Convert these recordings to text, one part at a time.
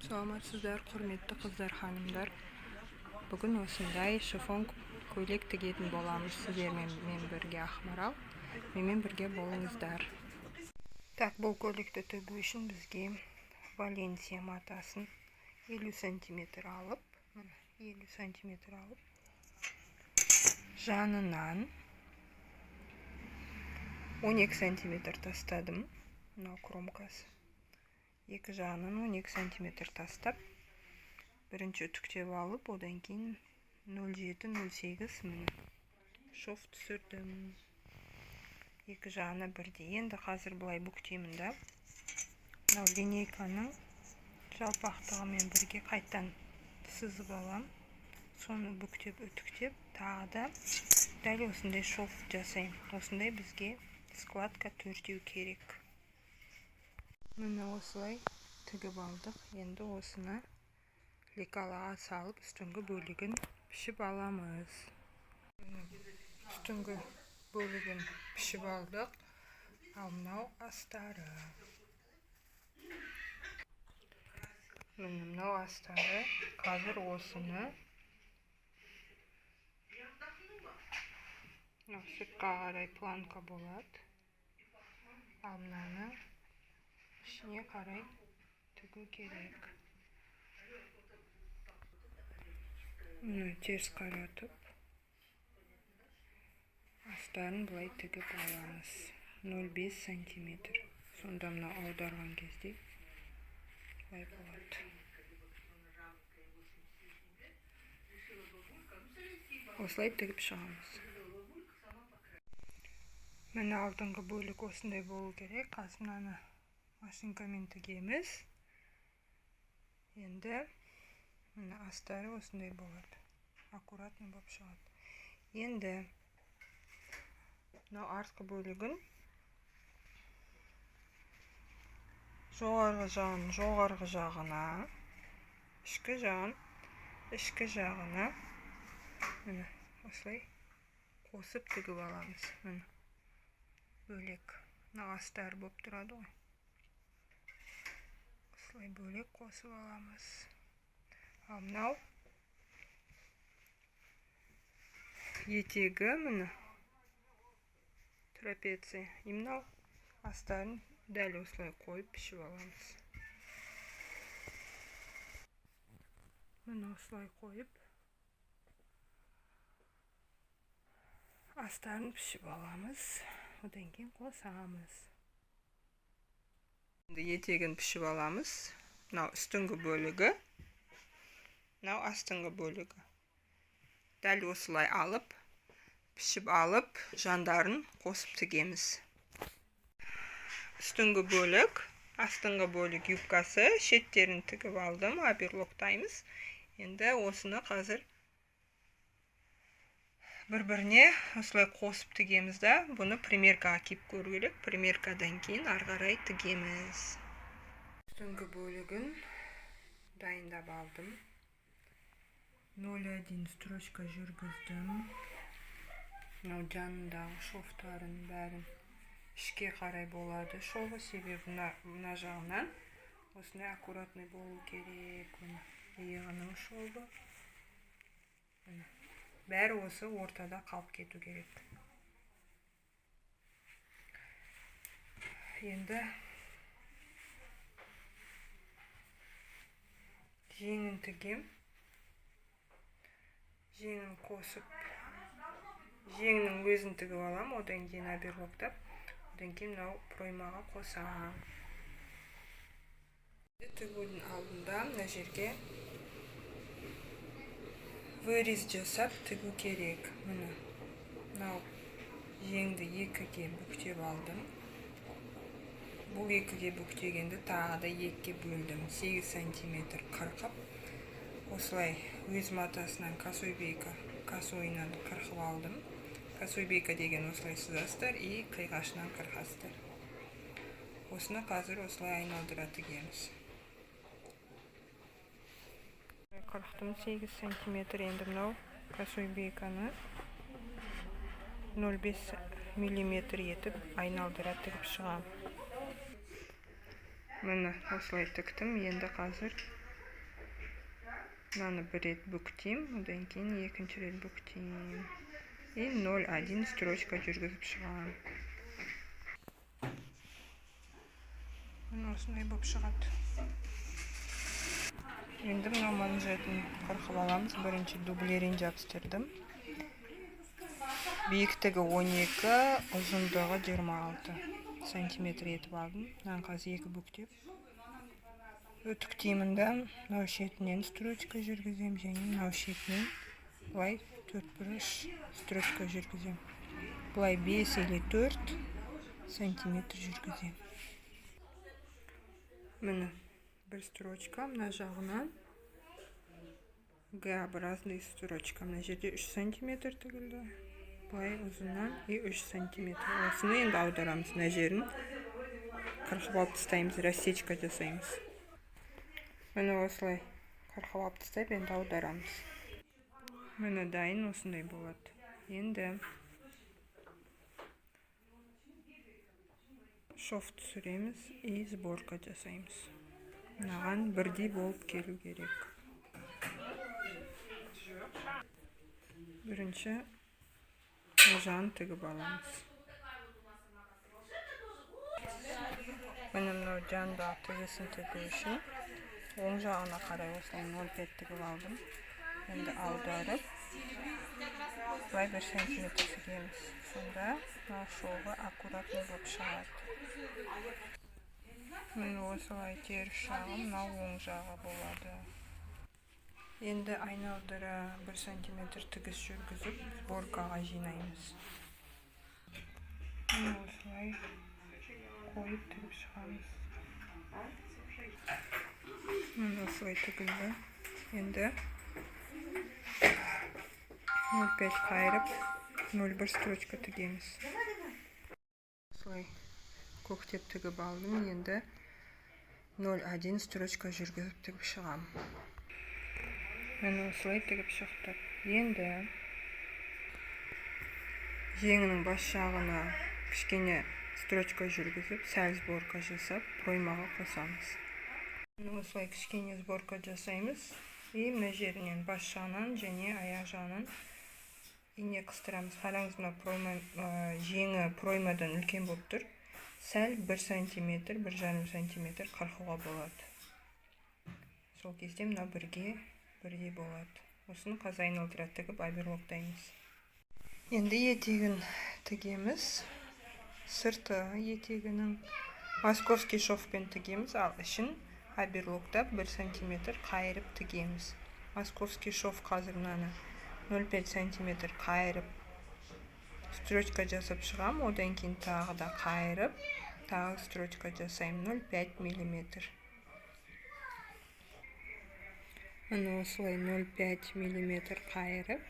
Саламатсыздар, құрметті қыздар, ханымдар. Бүгін осындай шифон көйлек тігетін боламыз сіздермен бірге. Ақмарал, менімен бірге болыңыздар. Так, бұл көйлекті тігу үшін бізге Валенсия матасын 50 см алып, жанынан 12 см тастадым. Мынау кромкасы. Екі жағынан 12 см тастап, бірінші үтіктеп алып, одан кейін 07-08 шов түсірдім. Екі жағына бірдей. Енді қазір бұлай бүктеймін да. Мынау линейканың жалпақтығымен бірге қайттан сызып алам. Соны бүктеп, үтіктеп, тағы да дәл осындай шов жасайым. Осындай бізге складка 4 керек. Міне осылай тігіп алдық. Енді осыны лекалаға салып, үстіңгі бөлігін пішіп аламыз. Үстіңгі бөлігін пішіп алдық. Ал мынау астары. Мынау астары. Қазір осыны сыртқа қарай планка болады. Ал мынаны ішіне қарай тігу керек. Мұны теріс қаратып, астарын бұлай тігіп аламыз. 0,5 см. Сонда мына аударған кезде бұлай болады. Осылай тігіп шығамыз. Міне алдыңғы бөлік осындай болу керек. Қазір мынаны машинкамен тігеміз. Енді мына астары осындай болады. Аккуратный болып шығады. Енді мынау артқы бөлігін жоғарғы жағына, ішкі жағына осылай қосып тігіп аламыз. Бөлек. Мына астары болып тұрады ғой. Осылай бөлек қосып аламыз. Ал мынау етегі, міне трапеция. Мынау астарын дәл осылай қойып пішіп аламыз. Міне осылай қойып астарын пішіп аламыз. Одан кейін қосамыз. Енді етегін пішіп аламыз. Мынау үстіңгі бөлігі, мынау астыңғы бөлігі. Дәл осылай алып, пішіп алып, жандарын қосып тігеміз. Үстіңгі бөлік, астыңғы бөлік юбкасы, шеттерін тігіп алдым, аберлоктаймыз. Енді осыны қазір бір-біріне осылай қосып тігеміз да, бұны примеркаға киіп көру керек. Примеркадан кейін арғарай тігеміз. Үстіңгі бөлігін дайындап алдым. 0,1 строчка жүргіздім. Мынау жанындағы шовтарын бәрін ішке қарай болады шовы, себебі мына жағынан осындай аккуратный болу керек. Иығының шовы. Бәрі осы ортада қалып кету керек. Енді жеңін тігем. Жеңін қосып, жеңнің өзін тігіп алам, одан кейін аберлоктап, одан кейін мынау проймаға қосам. Тігудің алдында мына жерге вырез жасап тігу керек. Мынау жеңді екіге бүктеп алдым. Бұл екіге бүктегенді тағы да екіге бөлдім. 8 см қырқып, осылай өз матасынан косойынан қырқып алдым. Косойбейка деген осылай сызастыр и қиғашынан қырқастыр. Осыны қазір осылай айналдыра тігеміз. Қырықтым 8 см. Енді мынау косойбейканы 0,5 мм етіп айналдыра тігіп шығам. Міне осылай тіктім. Енді қазір мынаны bir рет бүктейм, одан кейін екінші рет бүктейм. И 0,1 строчка жүргізіп шығам. Мына осындай болып шығады. Енді мына манжетін қырқып аламыз. Бірінші дублерін жабыстырдым. Биіктігі 12, ұзындығы 26 сантиметр етіп алдым. Мынаны қазір екі бүктеп үтіктеймін да, мынау шетінен строчка жүргізем, және мынау шетінен былай 4 строчка жүргізем. Былай 5 или 4 сантиметр жүргізем. Міне бір строчка, мына жағынан Г-образный строчка. Мына жерде 3 сантиметр тігілді. Былай ұзынан и 3 сантиметр. Осыны енді аударамыз. Мына жерін қырқып алып тастаймыз, рассечка жасаймыз. Міне осылай қырқып алып тастайып, енді аударамыз. Міне дайын осындай болады. Енді шов түсіреміз и сборка жасаймыз. Мынаған бірдей болып келу керек. Бірінші жағын тігіп аламыз. Міне мынау жандағы тігісін тігу үшін оң жағына қарай осылай 0,5 тігіп алдым. Енді аударып, былай 1 сантиметр тігеміз. Сонда шовы аккуратный болып шығады. Міне осылай теріс жағы, мынау оң жағы болады. Енді айналдыра 1 сантиметр тігіс жүргізіп, сборкаға жинаймыз. Міне осылай қойып тігіп шығамыз. Міне осылай тігілді. Енді 0,5 қайырып, 0,1 строчка тігеміз. Осылай көктеп тігіп алдым. Енді 0,1 строчка жүргізіп тігіп шығам. Міне осылай тігіп шықты. Енді жеңінің бас жағына кішкене строчка жүргізіп, сәл сборка жасап, проймаға қосамыз. Міне осылай кішкене сборка жасаймыз. И мына жерінен бас жағынан және аяқ жағынан ине қыстырамыз. Қараңыз, мына жеңі проймадан үлкен болып тұр. Сәл 1 сантиметр, 1,5 сантиметр қырқуға болады. Сол кезде мына бірдей болады. Осыны қазір айналдыра тігіп оберлоктаймыз. Енді етегін тігеміз. Сырты етегінің московский шовпен тігеміз, ал ішін оберлоктап 1 сантиметр қайырып тігеміз. Московский шов қазір мынаны 0,5 сантиметр қайырып строчка жасап шығам, одан кейін тағы да қайырып, тағы строчка жасайым 0,5 миллиметр. Міне осылай 0,5 миллиметр қайырып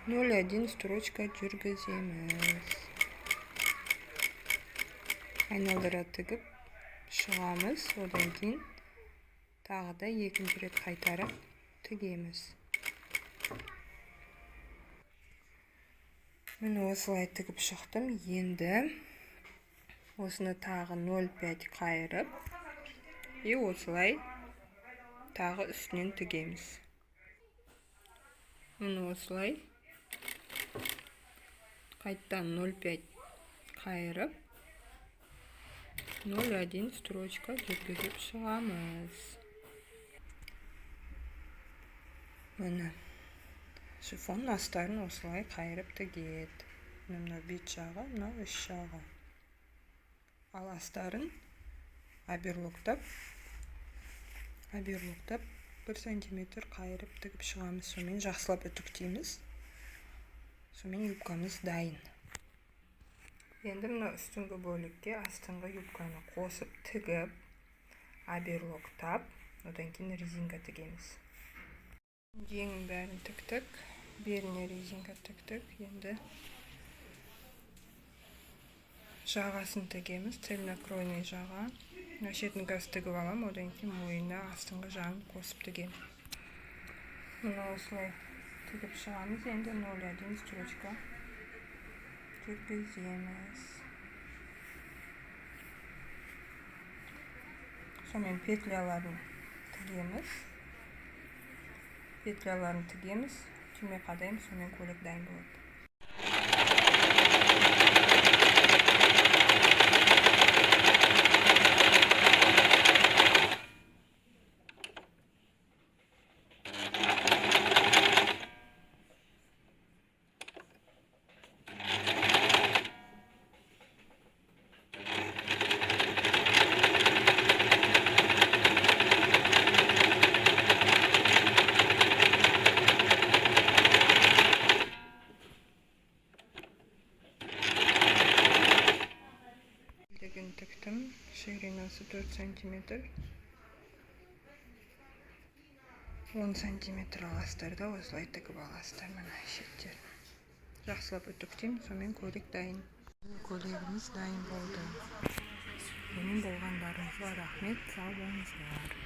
0,1 строчка жүргіземіз. Айналдыра тігіп шығамыз, одан кейін тағы да екінші рет қайтарып тігеміз. Міне осылай тігіп шықтым. Енді осыны тағы 0,5 қайырып и осылай тағы үстінен тігеміз. Міне осылай қайттан 0,5 қайырып 0,1 строчка жүргізіп шығамыз. Міне шифон астарын осылай қайырып тігеді. Мына бет жағы, мына үш жағы. Ал астарын оберлоктап 1 сантиметр қайырып тігіп шығамыз. Сонымен жақсылап үтіктейміз. Сонымен юбкамыз дайын. Енді мына үстіңгі бөлікке астыңғы юбканы қосып тігіп, оберлоктап, одан кейін резинка тігеміз. Жеңнің бәрін тіктік, беліне резинка тіктік. Енді жағасын тігеміз, цельнокройный жаға. Шетін газ тігіп алам, одан кейін мойнына астыңғы жағын қосып тігем. Мына осылай тігіп шығамыз. Енді 0,1 строчка жүргіземіз. Сонымен петляларын тігеміз. Петляларын тігеміз. Түйме қадаймыз, сонымен көйлек дайын болады. Тіктім, ширинасы 4 сантиметр, 10 сантиметр аласыздар да, осылай тігіп аласыздар. Мына шектерін жақсылап үтіктеймін, сонымен көйлек дайын. Көйлегіміз дайын болды. Менің болғандарыңызға рахмет, сау болыңыздар.